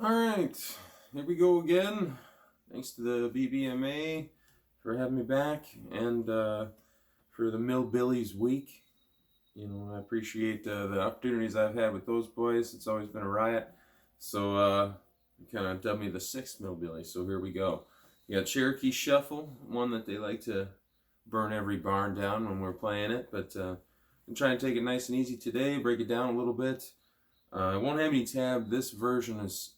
Alright, here we go again. Thanks to the BBMA for having me back and for the Millbillies week. I appreciate the opportunities I've had with those boys. It's always been a riot. So, kind of dubbed me the sixth Millbilly. So here we go. You got Cherokee Shuffle, one that they like to burn every barn down when we're playing it. But I'm trying to take it nice and easy today, break it down a little bit. I won't have any tab. This version is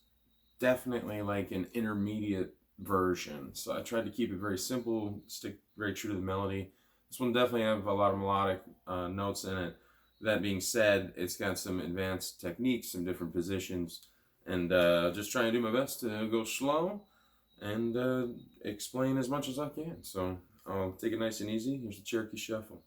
definitely like an intermediate version. So I tried to keep it very simple, stick very true to the melody. This one definitely have a lot of melodic notes in it. That being said, it's got some advanced techniques, some different positions, and just trying to do my best to go slow and explain as much as I can. So I'll take it nice and easy. Here's the Cherokee Shuffle.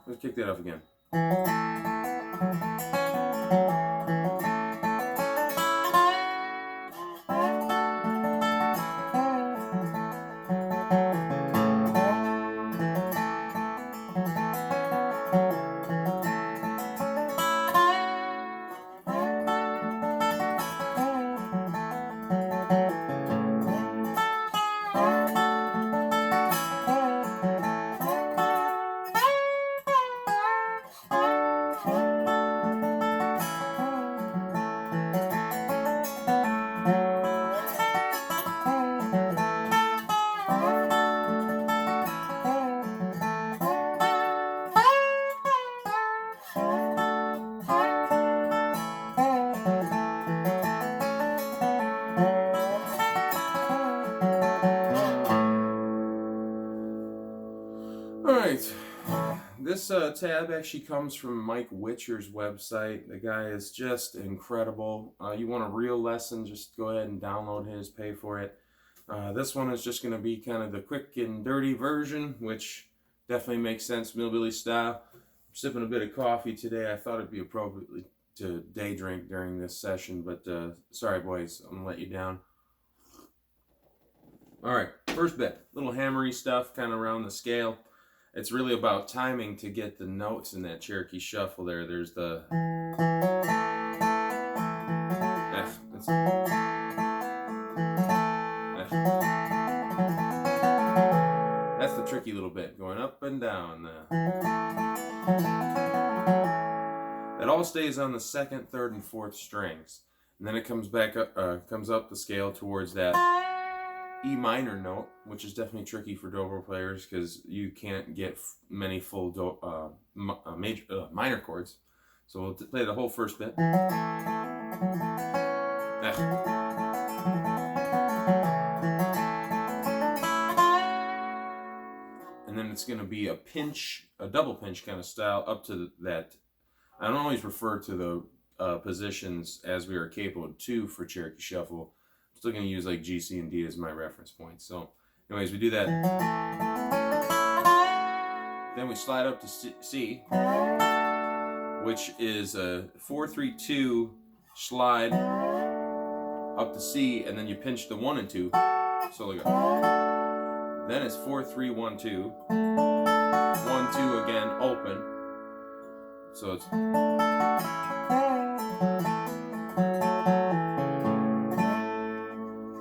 Let's kick that off again. Alright, this tab actually comes from Mike Witcher's website. The guy is just incredible. You want a real lesson, just go ahead and download his, pay for it. This one is just going to be kind of the quick and dirty version, which definitely makes sense, Millbilly style. I'm sipping a bit of coffee today. I thought it'd be appropriate to day drink during this session, but sorry boys, I'm going to let you down. Alright, first bit, little hammery stuff kind of around the scale. It's really about timing to get the notes in that Cherokee Shuffle there. There's the F. That's the tricky little bit, going up and down. That all stays on the second, third, and fourth strings. And then it comes back up, comes up the scale towards that E minor note, which is definitely tricky for Dobro players because you can't get many full minor chords. So we'll play the whole first bit. And then it's going to be a pinch, a double pinch kind of style up to that. I don't always refer to the positions as we are capable of 2 for Cherokee Shuffle. Still going to use like G, C, and D as my reference point. So anyways, we do that. Then we slide up to C, which is a 4-3-2 slide up to C, and then you pinch the 1 and 2. So look at. Then it's 4-3-1-2, 1-2 again, open. So it's.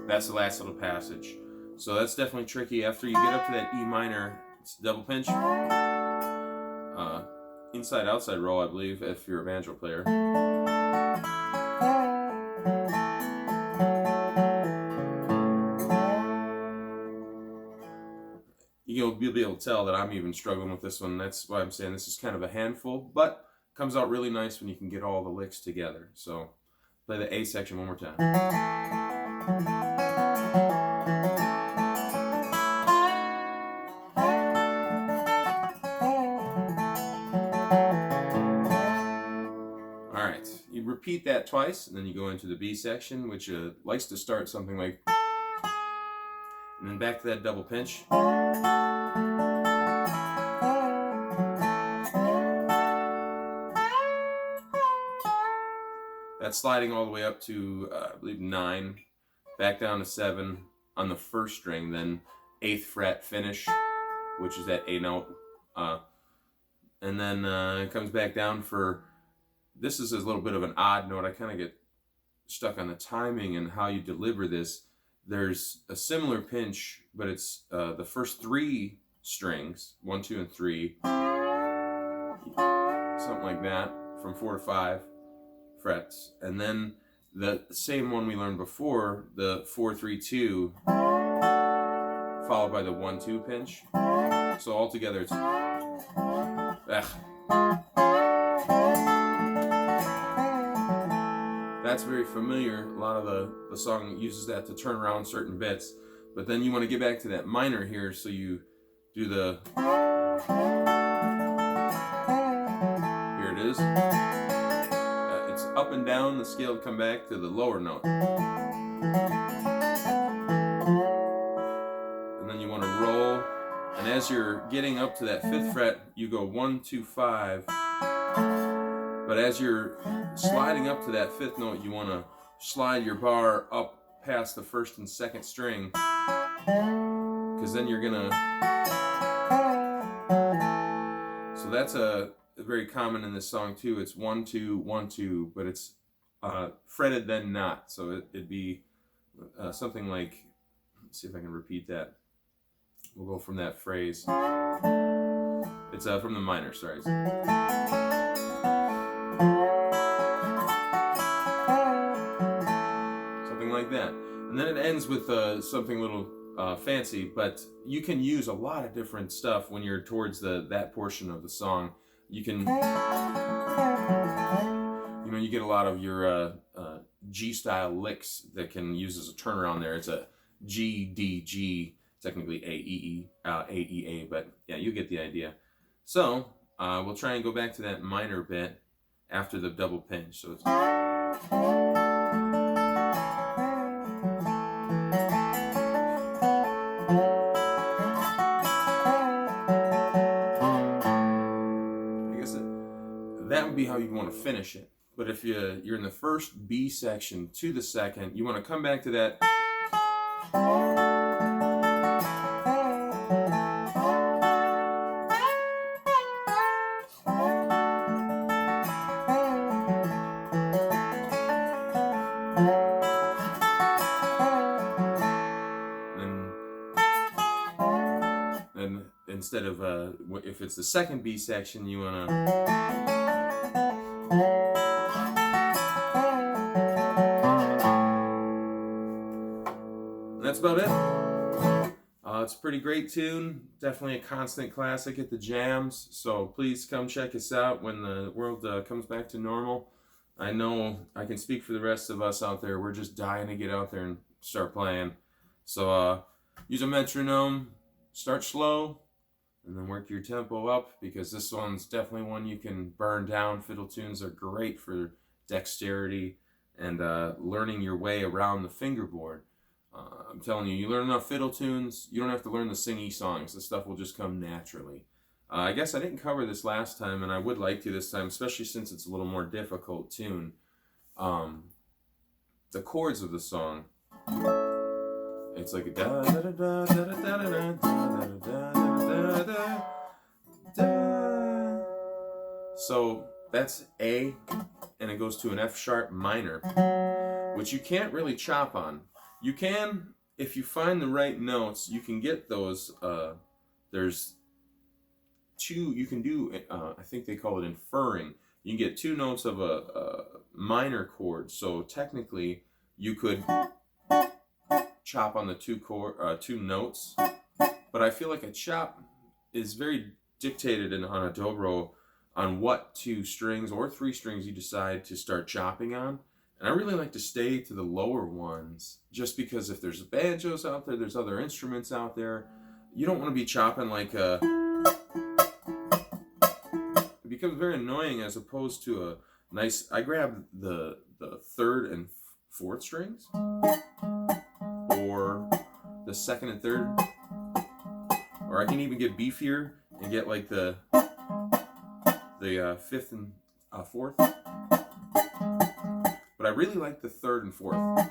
That's the last little passage. So that's definitely tricky. After you get up to that E minor, it's double pinch. Inside outside roll, I believe, if you're a banjo player. You'll be able to tell that I'm even struggling with this one. That's why I'm saying this is kind of a handful, but comes out really nice when you can get all the licks together. So play the A section one more time. Alright, you repeat that twice, and then you go into the B section, which likes to start something like, and then back to that double pinch. That's sliding all the way up to, I believe, 9, back down to 7 on the first string, then 8th fret finish, which is that A note. And then it comes back down for, this is a little bit of an odd note. I kind of get stuck on the timing and how you deliver this. There's a similar pinch, but it's the first 3 strings, 1, 2, and 3, something like that, from 4 to 5 frets. And then the same one we learned before, the 4, 3, 2, followed by the 1, 2 pinch. So altogether it's that's very familiar. A lot of the song uses that to turn around certain bits. But then you want to get back to that minor here, so you do the, here it is. It's up and down the scale to come back to the lower note. And then you want to roll. And as you're getting up to that 5th fret, you go 1, 2, 5. But as you're sliding up to that 5th note, you want to slide your bar up past the 1st and 2nd string, because then you're gonna. So that's a very common in this song too. It's 1, 2, 1, 2, but it's fretted then not. So it'd be something like. Let's see if I can repeat that. We'll go from that phrase. It's from the minor, sorry. Something like that. And then it ends with something a little fancy, but you can use a lot of different stuff when you're towards that portion of the song. You can, you get a lot of your G-style licks that can use as a turnaround there. It's a G, D, G, technically A, E, A, but yeah, you get the idea. So we'll try and go back to that minor bit after the double pinch. So it's, I guess that would be how you'd want to finish it. But if you're in the first B section to the 2nd, you want to come back to that. And instead of if it's the 2nd B section, you want to. That's about it. It's a pretty great tune. Definitely a constant classic at the jams. So please come check us out when the world comes back to normal. I know I can speak for the rest of us out there. We're just dying to get out there and start playing. So use a metronome, start slow, and then work your tempo up, because this one's definitely one you can burn down. Fiddle tunes are great for dexterity and learning your way around the fingerboard. I'm telling you, you learn enough fiddle tunes, you don't have to learn the singy songs. This stuff will just come naturally. I guess I didn't cover this last time, and I would like to this time, especially since it's a little more difficult tune. The chords of the song, it's like a da da da da da da da da da da da da. So that's A, and it goes to an F sharp minor, which you can't really chop on. You can, if you find the right notes, you can get those. There's 2, you can do, I think they call it inferring. You can get 2 notes of a minor chord. So technically, you could chop on the 2 notes. But I feel like a chop is very dictated on a dobro on what 2 strings or 3 strings you decide to start chopping on. And I really like to stay to the lower ones, just because if there's banjos out there, there's other instruments out there, you don't want to be chopping like a. It becomes very annoying as opposed to a nice. I grab the 3rd and 4th strings, or the 2nd and 3rd, or I can even get beefier and get like the 5th and 4th. But I really like the 3rd and 4th.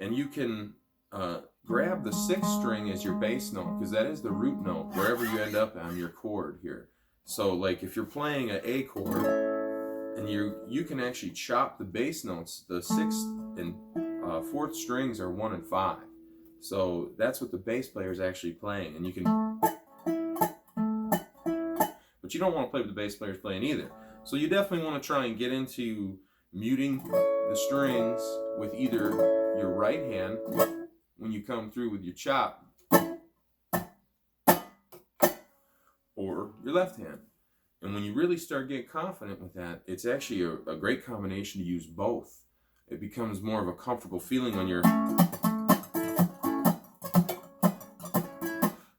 And you can go grab the 6th string as your bass note, because that is the root note, wherever you end up on your chord here. So like if you're playing an A chord, and you can actually chop the bass notes, the 6th and 4th strings are 1 and 5. So that's what the bass player is actually playing, and you can, but you don't want to play what the bass player is playing either. So you definitely want to try and get into muting the strings with either your right hand when you come through with your chop, or your left hand. And when you really start getting confident with that, it's actually a great combination to use both. It becomes more of a comfortable feeling when you're...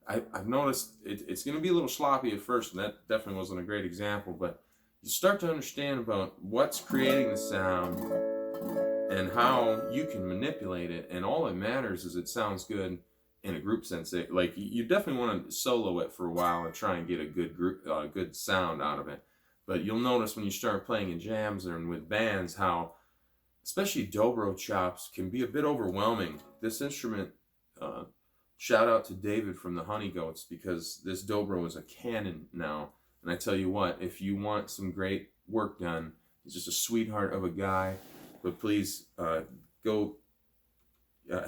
I've noticed it's going to be a little sloppy at first, and that definitely wasn't a great example, but you start to understand about what's creating the sound and how you can manipulate it, and all that matters is it sounds good in a group sense. Like, you definitely want to solo it for a while and try and get a good group, good sound out of it. But you'll notice when you start playing in jams and with bands how, especially dobro chops, can be a bit overwhelming. This instrument, shout out to David from the Honey Goats, because this dobro is a cannon now. And I tell you what, if you want some great work done, he's just a sweetheart of a guy. But please go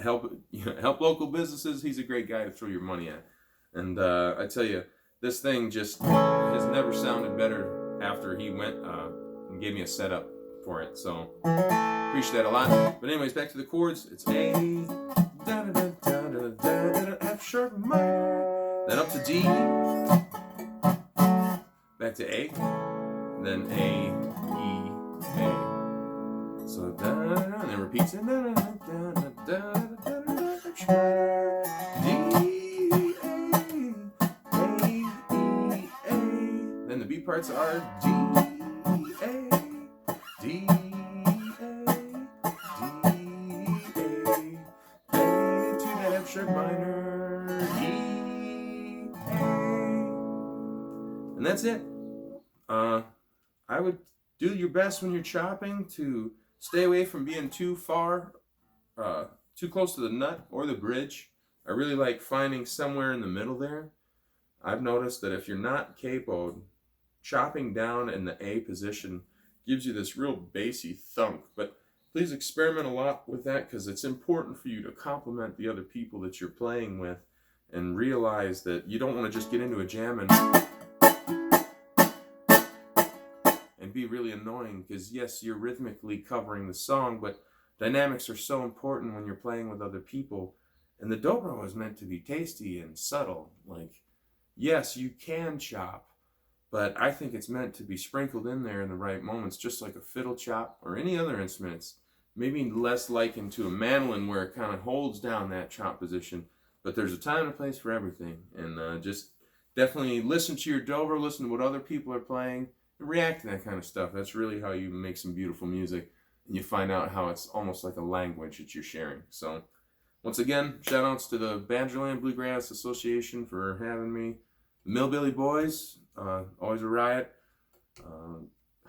help local businesses. He's a great guy to throw your money at. And I tell you, this thing just has never sounded better after he went and gave me a setup for it. So appreciate that a lot. But anyways, back to the chords. It's A, da da da da da da da, F sharp minor, then up to D, back to A, then A, E, A. So da da da, and then repeats it. Da da da da da da da, F minor, D, A, E, A. Then the B parts are D, A, D, sharp minor, E, A, and that's it. I would do your best when you're chopping to stay away from being too far, too close to the nut or the bridge. I really like finding somewhere in the middle there. I've noticed that if you're not capoed, chopping down in the A position gives you this real bassy thunk, but please experiment a lot with that, because it's important for you to complement the other people that you're playing with, and realize that you don't want to just get into a jam and be really annoying, because yes, you're rhythmically covering the song, but dynamics are so important when you're playing with other people. And the dobro is meant to be tasty and subtle. Like, yes, you can chop, but I think it's meant to be sprinkled in there in the right moments, just like a fiddle chop or any other instruments. Maybe less likened to a mandolin, where it kind of holds down that chop position. But there's a time and a place for everything. And just definitely listen to your dobro, listen to what other people are playing, and react to that kind of stuff. That's really how you make some beautiful music. And you find out how it's almost like a language that you're sharing. So, once again, shout outs to the Badgerland Bluegrass Association for having me. The Millbilly Boys, always a riot.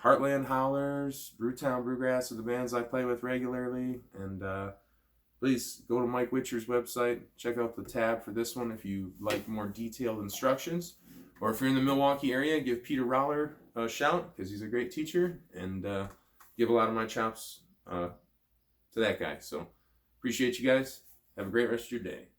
Heartland Howlers, Brewtown Brewgrass are the bands I play with regularly. And please go to Mike Witcher's website, check out the tab for this one if you like more detailed instructions. Or if you're in the Milwaukee area, give Peter Roller a shout, because he's a great teacher, and give a lot of my chops to that guy. So appreciate you guys. Have a great rest of your day.